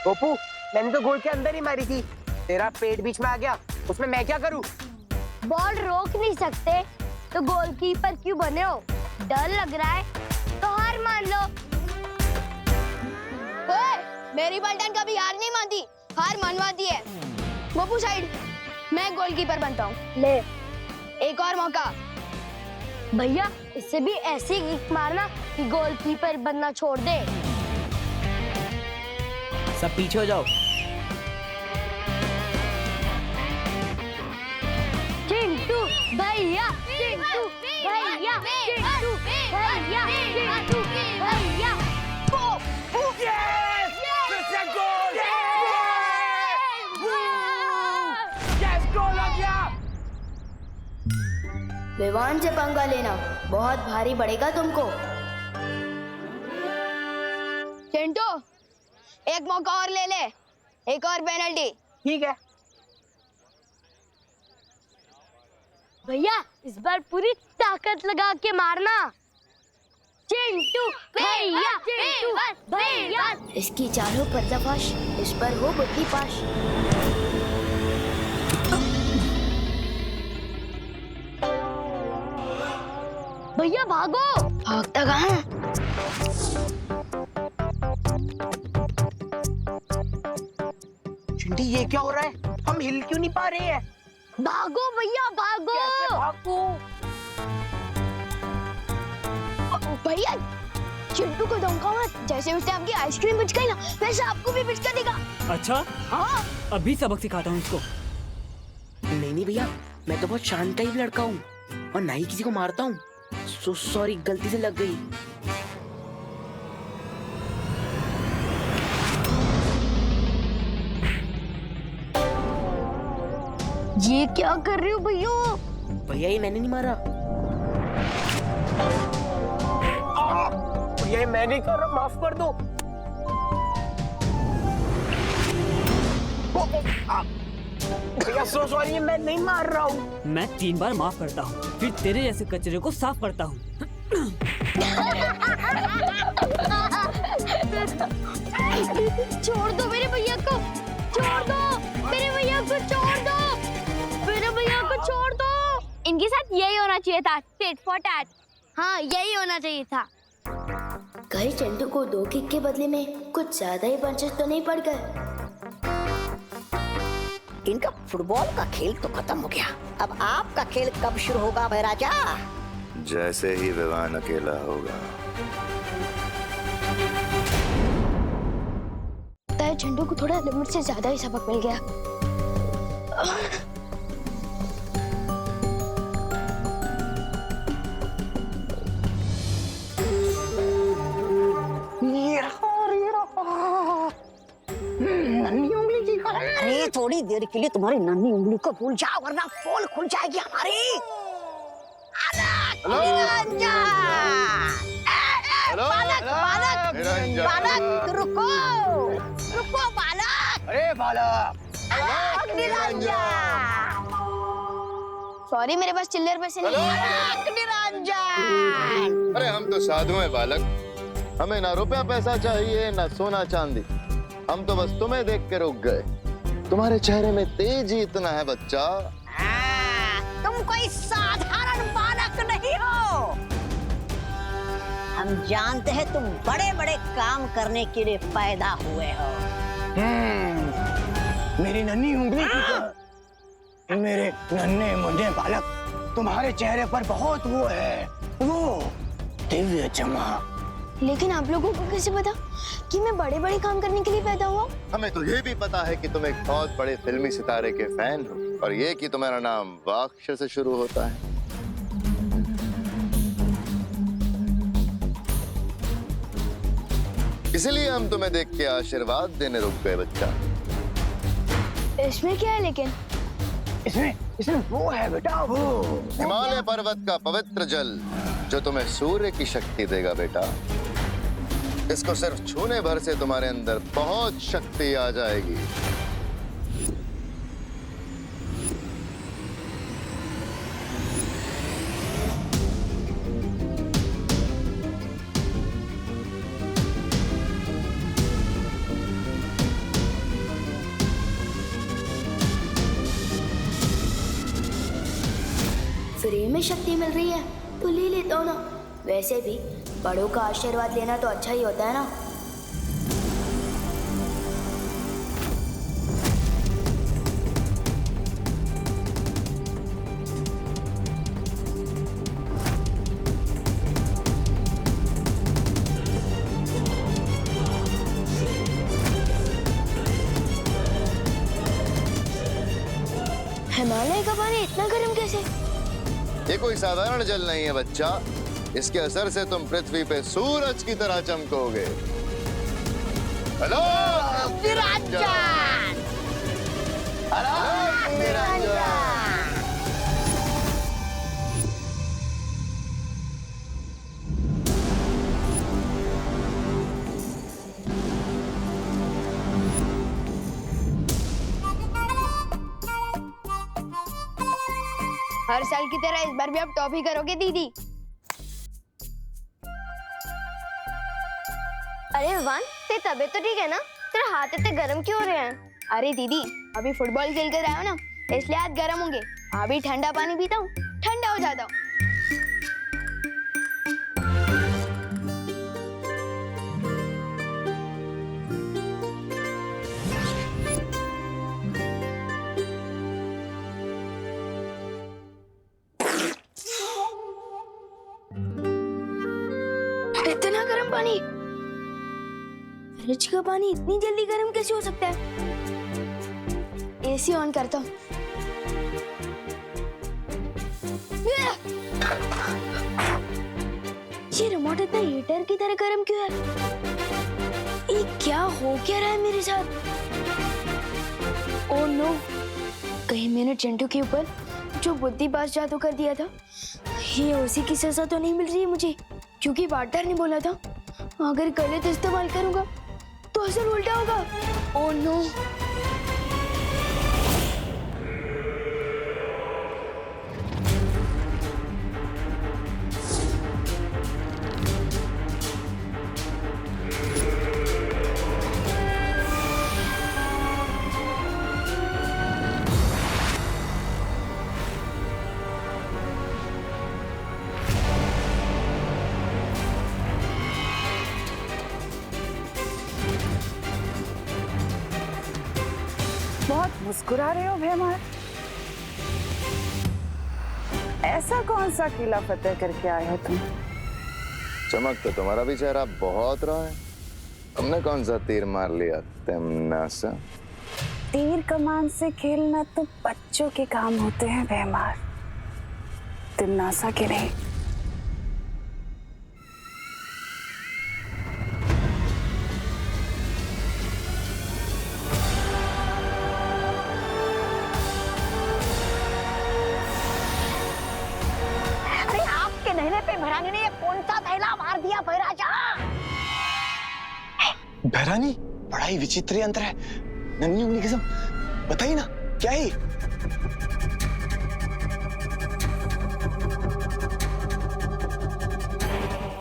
गोपू, मैंने तो गोल के अंदर ही मारी थी, तेरा पेट बीच में आ गया, उसमें मैं क्या करूं? बॉल रोक नहीं सकते तो गोलकीपर क्यों बने हो? डर लग रहा है तो हार मान लो। ओए, मेरी पलटन कभी हार नहीं मानती, हार मनवाती है। गोपू साइड, मैं गोलकीपर बनता हूँ। ले एक और मौका। भैया, इससे भी ऐसे ही किक मारना कि गोलकीपर बनना छोड़ दे। सब पीछे हो जाओ। चिंटू भैया, चिंटू भैया, चिंटू भैया, चिंटू भैया। विवान से पंगा लेना बहुत भारी पड़ेगा तुमको। चिंटू, एक मौका और ले ले, एक और पेनल्टी। ठीक है। भैया, इस बार पूरी ताकत लगा के मारना। चिंटू भैया, चिंटू भैया। इसकी चारों पर्दाफाश, इस पर हो बुद्धि पाश। भैया भागो। भागता कहाँ? चिंटी, ये क्या हो रहा है? हम हिल क्यों नहीं पा रहे हैं? भागो भैया, भागो। कैसे भागूं? भैया, चिंटू को धमका मत, जैसे उसने आपकी आइसक्रीम पिचकाई ना, वैसे आपको भी पिचका देगा। अच्छा, हाँ। अभी सबक सिखाता हूँ इसको। नहीं भैया, मैं तो बहुत शांत टाइप लड़का हूँ और ना ही किसी को मारता हूँ। सॉरी, गलती से लग गई। ये क्या कर रहे हो भैया? भैया, ये मैंने नहीं मारा। भैया, ये मैं नहीं कर रहा, माफ कर दो। भैया, सो सॉरी, मैं नहीं मार रहा हूँ। मैं 3 बार माफ करता हूँ, फिर तेरे जैसे कचरे को साफ करता हूँ। छोड़ दो मेरे भैया को, छोड़ दो मेरे भैया को, छोड़ दो मेरे भैया को, छोड़ दो। इनके साथ यही होना चाहिए था, टिट फॉर टैट। हाँ, यही होना चाहिए था। कहीं चिंटू को 2 किक के बदले में कुछ ज्यादा ही पंचेस तो नहीं पड़ गए? इनका फुटबॉल का खेल तो खत्म हो गया, अब आपका खेल कब शुरू होगा भाई राजा? जैसे ही विवान अकेला होगा। चिंटू को थोड़ा लिमिट से ज्यादा ही सबक मिल गया। अरे थोड़ी देर के लिए तुम्हारी नन्ही उंगली को भूल जाओ, वरना पोल खुल जाएगी हमारी। बालक रुको, रुको बालक। अरे बालक, सॉरी, मेरे पास चिल्लर पैसे नहीं है। निरंजन, अरे हम तो साधु हैं बालक, हमें ना रुपया पैसा चाहिए ना सोना चांदी, हम तो बस तुम्हें देख के रुक गए। तुम्हारे चेहरे में तेजी इतना है बच्चा। तुम कोई साधारण बालक नहीं हो, हम जानते हैं तुम बड़े बड़े काम करने के लिए पैदा हुए हो। मेरी नन्ही उंगली की मेरे नन्हे मुन्ने बालक, तुम्हारे चेहरे पर बहुत वो है, वो दिव्य चमक। लेकिन आप लोगों को कैसे पता कि मैं बड़े बड़े काम करने के लिए पैदा हुआ? हमें तो ये भी पता है कि तुम एक बहुत बड़े फिल्मी सितारे के फैन हो, और ये कि तुम्हारा नाम वाक्ष से शुरू होता है। इसलिए हम तुम्हें देख के आशीर्वाद देने रुक गए बच्चा। इसमें क्या है लेकिन? इसमें वो है बेटा, वो हिमालय पर्वत का पवित्र जल जो तुम्हें सूर्य की शक्ति देगा बेटा। इसको सिर्फ छूने भर से तुम्हारे अंदर बहुत शक्ति आ जाएगी। में शक्ति मिल रही है तो ले लेता हूँ ना। वैसे भी बड़ों का आशीर्वाद लेना तो अच्छा ही होता है ना। हिमालय का पानी इतना गर्म कैसे? ये कोई साधारण जल नहीं है बच्चा, इसके असर से तुम पृथ्वी पे सूरज की तरह चमकोगे। हेलो निरंजन। हेलो निरंजन। हर साल की तरह इस बार भी आप टॉफी करोगे दीदी? अरे विवान, तेरी तबीयत तो ठीक है ना? तेरे हाथ इतने गर्म क्यों हो रहे हैं? अरे दीदी, अभी फुटबॉल खेल कर आए हो ना, इसलिए हाथ गर्म होंगे। अभी ठंडा पानी पीता हूँ, ठंडा हो जाता हूँ। इतना गर्म पानी? फ्रिज का पानी इतनी जल्दी गर्म कैसे हो सकता है? एसी ऑन करता हूँ। ये रिमोट इतना हीटर की तरह गर्म क्यों है? ये क्या हो क्या रहा है मेरे साथ? ओह नो, कहीं मैंने चिंटू के ऊपर जो बुद्धि पास जादू कर दिया था, ये उसी की सजा तो नहीं मिल रही है मुझे? क्योंकि पार्टनर ने बोला था अगर गलत इस्तेमाल करूंगा तो असर उल्टा होगा। Oh no. बहुत मुस्कुरा रहे हो भैमार। ऐसा कौन सा किला फतेह करके आए हो तुम? चमक तो तुम्हारा भी चेहरा बहुत रहा है। तुमने कौन सा तीर मार लिया तिमनासा? तीर कमान से खेलना तो बच्चों के काम होते हैं भैमार, तिमनासा के नहीं। भैरानी ने ये कौन सा थैला मार दिया भैराजा? भैरानी, बड़ा ही विचित्र यंत्र है। नन्ही उंगली कसम, बताइए ना क्या है?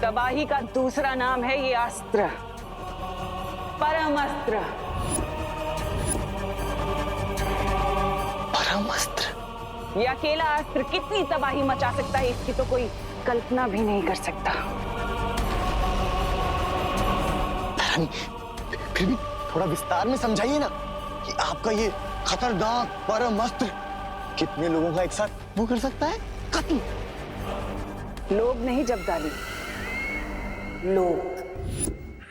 तबाही का दूसरा नाम है ये अस्त्र, परम अस्त्र। परम अस्त्र? ये अकेला अस्त्र कितनी तबाही मचा सकता है इसकी तो कोई कल्पना भी नहीं कर सकता। फिर भी थोड़ा विस्तार में समझाइए ना कि आपका ये खतरनाक परम अस्त्र कितने लोगों का एक साथ वो कर सकता है? कत्ल। लोग नहीं जब्दाली, लोग।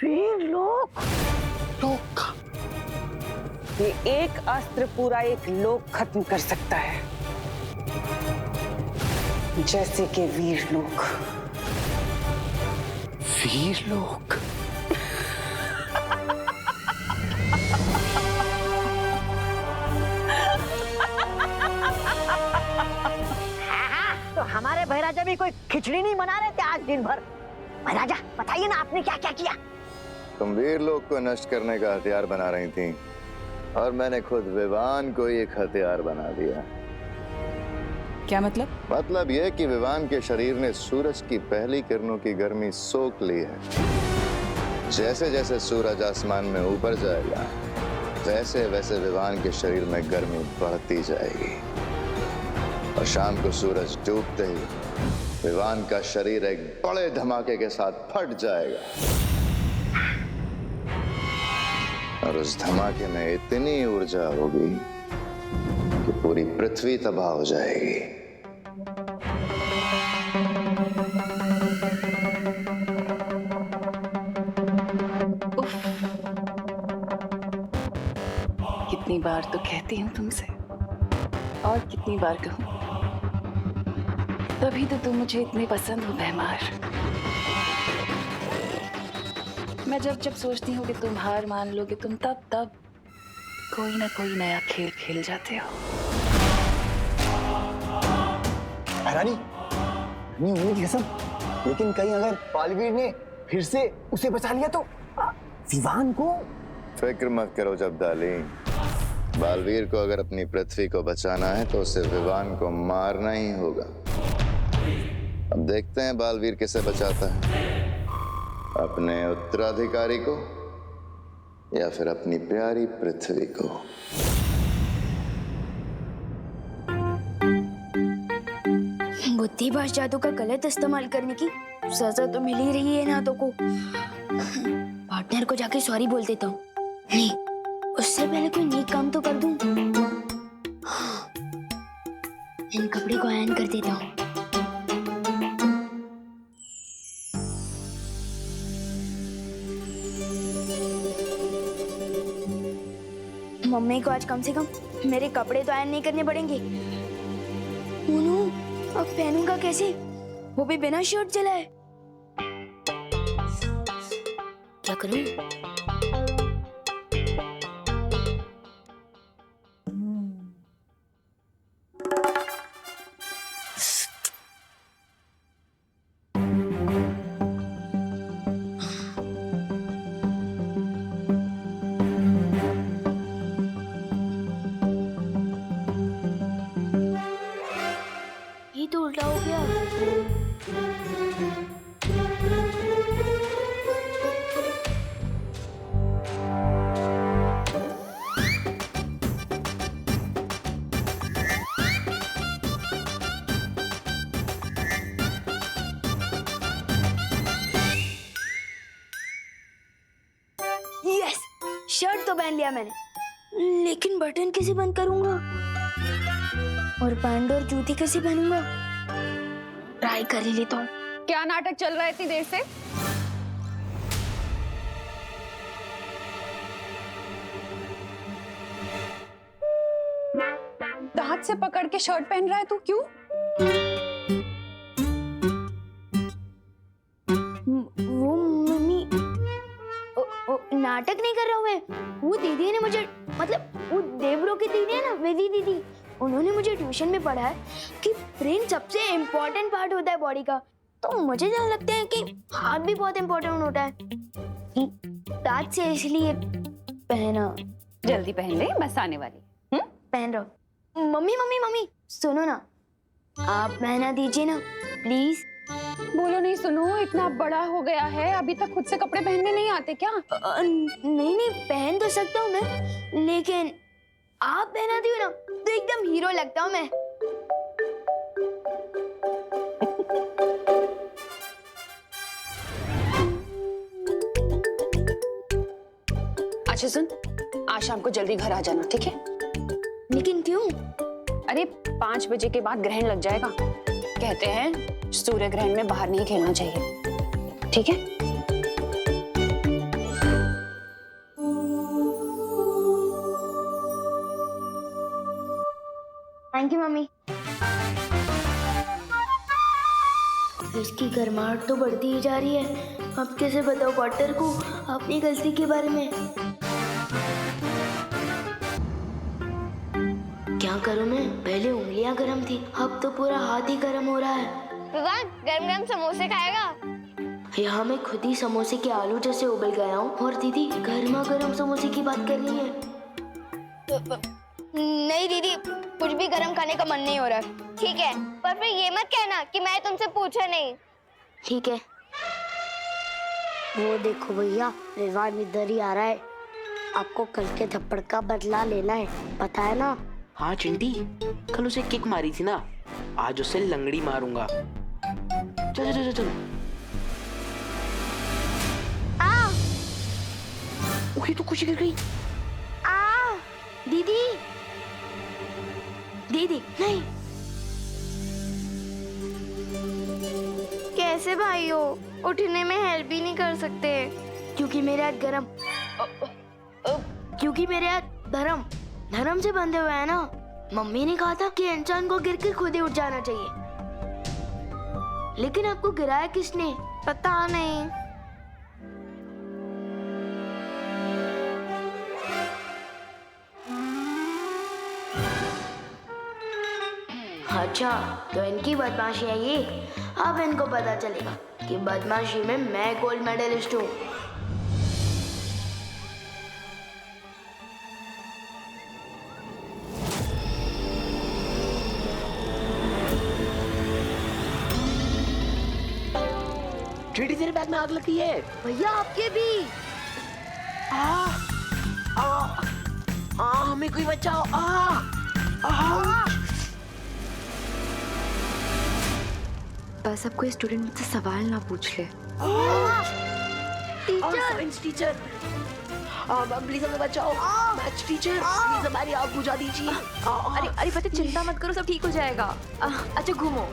फिर लोग? लोग? ये एक अस्त्र पूरा एक लोक खत्म कर सकता है, जैसे कि वीर लोग। वीर लोग? तो हमारे भैराजा भी कोई खिचड़ी नहीं बना रहे थे आज दिन भर? भैराजा बताइए ना आपने क्या क्या किया? तुम वीर लोग को नष्ट करने का हथियार बना रही थी और मैंने खुद विवान को एक हथियार बना दिया। क्या मतलब? मतलब यह कि विवान के शरीर ने सूरज की पहली किरणों की गर्मी सोख ली है। जैसे जैसे सूरज आसमान में ऊपर जाएगा, वैसे वैसे विवान के शरीर में गर्मी बढ़ती जाएगी और शाम को सूरज डूबते ही विवान का शरीर एक बड़े धमाके के साथ फट जाएगा और उस धमाके में इतनी ऊर्जा होगी कि पूरी पृथ्वी तबाह हो जाएगी। कितनी बार तो कहती हूँ तुमसे और कितनी बार कहूँ, तभी तो तुम मुझे इतनी पसंद हो भैमार। मैं जब जब सोचती हूँ कि तुम हार मान लोगे, तुम तब कोई ना कोई नया खेल खेल जाते हो। रानी, उम्मीद है सब, लेकिन कहीं अगर बालवीर ने फिर से उसे बचा लिया तो विवान को? फिक्र मत करो जब्दाली, बालवीर को अगर अपनी पृथ्वी को बचाना है तो उसे विवान को मारना ही होगा। अब देखते हैं बालवीर किसे बचाता है, अपने उत्तराधिकारी को या फिर अपनी प्यारी पृथ्वी को। बुद्धिभाष जादू का गलत इस्तेमाल करने की सजा तो मिल ही रही है नाटों को। पार्टनर को जाके सॉरी बोल देता हूँ। नहीं, उससे पहले कोई नेक काम तो कर दूं। इन कपड़े को आयरन कर देता हूँ। मम्मी को आज कम से कम मेरे कपड़े तो आयरन नहीं करने पड़ेंगे। मोनू, अब पहनूंगा कैसे, वो भी बिना शर्ट चलाए? क्या करूं? ये तो उल्टा हो गया। यस, शर्ट तो पहन लिया मैंने, लेकिन बटन कैसे बंद करूंगा? और पैंट और जूती कैसे पहनूंगा? ट्राई कर ही लेता हूँ। क्या नाटक चल रहा है इतनी देर से? दांत से पकड़ के शर्ट पहन रहा है तू, क्यों? वो मम्मी, नाटक नहीं कर रहा हूँ मैं। वो दीदी ने मुझे, मतलब वो देवरो की दीदी है ना, वेदी दीदी, उन्होंने मुझे ट्यूशन में पढ़ा है कि ब्रेन सबसे इम्पोर्टेंट पार्ट होता है बॉडी का। तो मुझे जहाँ लगता है कि हाथ भी बहुत इम्पोर्टेंट होता है, दांत से इसलिए पहना। जल्दी पहन ले, बस आने वाली। पहन रहा हूँ। मम्मी मम्मी मम्मी सुनो ना, आप पहना दीजिए ना प्लीज। बोलो नहीं सुनो, इतना बड़ा हो गया है, अभी तक खुद से कपड़े पहनने नहीं आते क्या? नहीं नहीं, पहन तो सकता हूँ मैं, लेकिन आप पहनाती हो ना तो एकदम हीरो लगता हूँ मैं। अच्छा सुन, आज शाम को जल्दी घर आ जाना, ठीक है? लेकिन क्यों? अरे 5 बजे के बाद ग्रहण लग जाएगा। कहते हैं सूर्य ग्रहण में बाहर नहीं खेलना चाहिए, ठीक है? Thank you mummy. इसकी गर्माहट तो बढ़ती ही जा रही है। अब कैसे बताओ पार्टनर को अपनी गलती के बारे में? क्या करूं मैं? पहले उंगलियां गर्म थी, अब तो पूरा हाथ ही गर्म हो रहा है। विवान, गरम गरम समोसे खाएगा? यहाँ मैं खुद ही समोसे के आलू जैसे उबल गया हूँ और दीदी गर्मा गर्म समोसे की बात कर रही है। नहीं दीदी, कुछ भी गरम खाने का मन नहीं हो रहा। ठीक है, पर फिर ये मत कहना कि मैं तुमसे पूछा नहीं। ठीक है। वो देखो भैया, विवान इधर ही आ रहा है। आपको कल के थप्पड़ का बदला लेना है, पता है ना? हाँ चिंटी, कल उसे किक मारी थी ना, आज उसे लंगड़ी मारूंगा। चलो चलो चलो। आ ओए तो खुशी गिर गई। आ दीदी दीदी नहीं। कैसे भाई हो? उठने में हेल्प भी नहीं कर सकते। क्योंकि मेरे हाथ गरम क्योंकि मेरे हाथ धर्म से बंधे हुए हैं ना। मम्मी ने कहा था कि इंसान को गिर कर खुद ही उठ जाना चाहिए, लेकिन आपको गिराया किसने? पता नहीं। अच्छा, तो इनकी बदमाशी है ये। अब इनको पता चलेगा कि बदमाशी में मैं गोल्ड मेडलिस्ट हूँ। चीटी तेरे बैग में आग लगी है। भैया आपके भी। हमें कोई बचाओ। बस अब कोई स्टूडेंट मुझसे सवाल ना पूछ ले। साइंस टीचर प्लीज हमें बचाओ। मैथ्स टीचर प्लीज हमारी आग बुझा दीजिए। अरे पता, चिंता मत करो, सब ठीक हो जाएगा। अच्छा घूमो।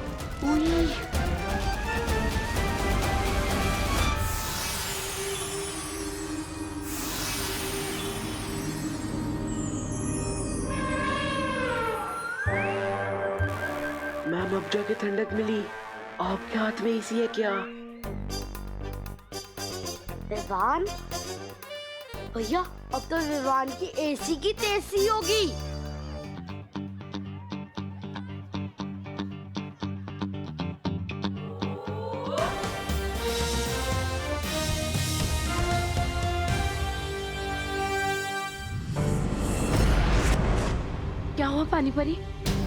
मैम अब जाके ठंडक मिली। आपके हाथ में एसी है क्या? विवान भैया, अब तो विवान की एसी की तेजी होगी। क्या हुआ पानी परी?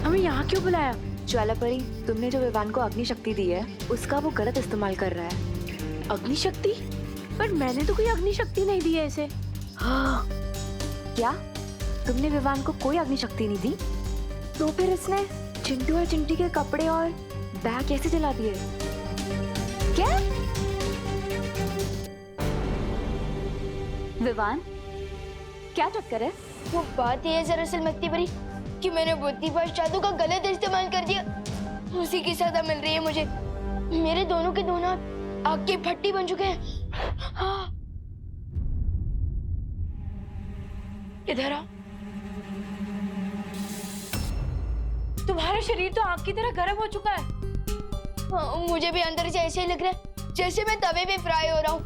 हमें यहाँ क्यों बुलाया? ज्वाला परी, तुमने जो विवान को अग्नि शक्ति दी है उसका वो गलत इस्तेमाल कर रहा है। अग्नि शक्ति? पर मैंने तो कोई अग्नि शक्ति नहीं दी है इसे। हाँ। क्या तुमने विवान को कोई अग्नि शक्ति नहीं दी? तो फिर इसने चिंटू और चिंटी के कपड़े और बैग कैसे जला दिए? क्या विवान, क्या चक्कर है? वो बात ये है दरअसल मक्ती परी कि मैंने बुद्धिपाश जादू का गलत इस्तेमाल कर दिया। उसी की सजा मिल रही है मुझे। मेरे दोनों के दोनों हाथ आग की भट्टी बन चुके हैं। हाँ। इधर आओ। तुम्हारा शरीर तो आग की तरह गर्म हो चुका है। हाँ, मुझे भी अंदर से ऐसे ही लग रहा है जैसे मैं तवे पे फ्राई हो रहा हूँ।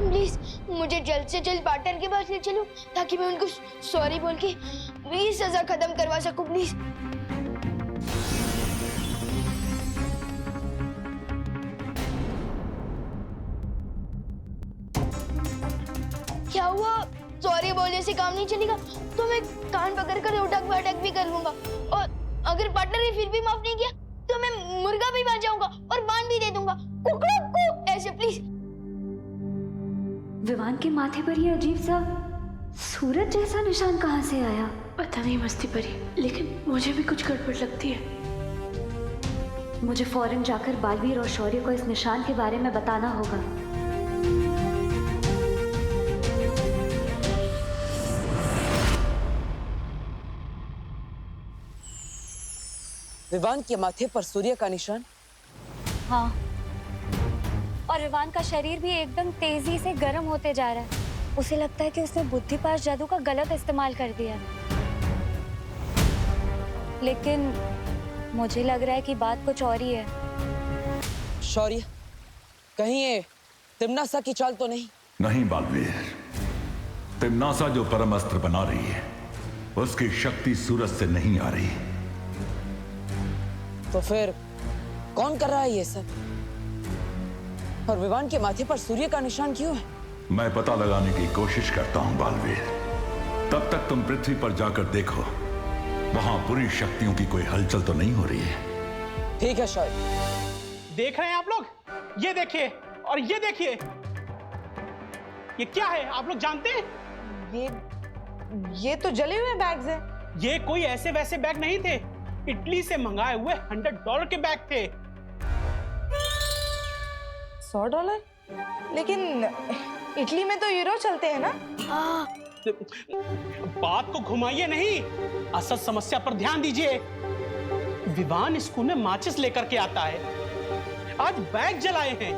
प्लीज मुझे जल्द से जल्द पार्टनर के पास ले चलो ताकि मैं उनको सॉरी बोल के मेरी सजा खत्म करवा सकूं। प्लीज। क्या हुआ? सॉरी बोलने से काम नहीं चलेगा तो मैं कान पकड़कर उठक बैठक भी कर लूंगा, और अगर पार्टनर ने फिर भी माफ नहीं किया तो मैं मुर्गा भी बन जाऊंगा और बांध भी दे दूंगा। कुक ऐसे प्लीज। विवान के माथे पर ये अजीब सा सूरज जैसा निशान कहाँ से आया? पता नहीं मस्ती परी, लेकिन मुझे भी कुछ गड़बड़ लगती है। मुझे फौरन जाकर बालवीर और शौर्य को इस निशान के बारे में बताना होगा। विवान के माथे पर सूर्य का निशान? हाँ, और विवान का शरीर भी एकदम तेजी से गर्म होते जा रहा है। उसे लगता है कि उसने बुद्धिपाश जादू का गलत इस्तेमाल कर दिया। लेकिन मुझे लग रहा है कि बात कुछ और ही है। शौर्य, कहीं ये तिम्नासा की चाल तो नहीं? नहीं बालवीर, तिम्नासा जो परम अस्त्र बना रही है उसकी शक्ति सूरज से नहीं आ रही। तो फिर कौन कर रहा है ये सब? और विवान के माथे पर सूर्य का निशान क्यों है? मैं पता लगाने की कोशिश करता हूं बालवीर। तब तक तुम पृथ्वी पर जाकर देखो, वहां बुरी शक्तियों की कोई हलचल तो नहीं हो रही है। ठीक है शौर्य। देख रहे हैं आप लोग? ये देखिए और ये देखिए, ये क्या है आप लोग जानते हैं? ये तो जले हुए बैग्स हैं। ये कोई ऐसे वैसे बैग नहीं थे, इटली से मंगाए हुए $100 के बैग थे। $100? लेकिन इटली में तो यूरो चलते हैं ना? बात को घुमाइए नहीं, असल समस्या पर ध्यान दीजिए। विवान स्कूल में माचिस लेकर के आता है, आज बैग जलाए हैं,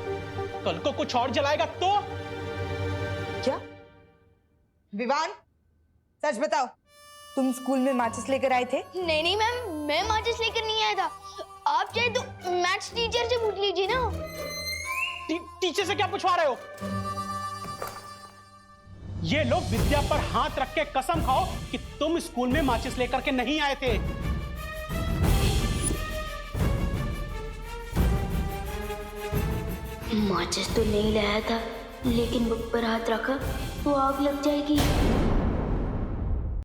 कल को कुछ और जलाएगा तो? क्या विवान, सच बताओ, तुम स्कूल में माचिस लेकर आए थे? नहीं नहीं मैम, मैं माचिस लेकर नहीं आया था। आप चाहे तो मैथ्स टीचर से पूछ लीजिए ना। टीचर से क्या पूछवा रहे हो? ये लोग विद्या पर हाथ रख के कसम खाओ कि तुम स्कूल में माचिस लेकर के नहीं आए थे। माचिस तो नहीं लाया था, लेकिन बुक पर हाथ रखा तो आग लग जाएगी।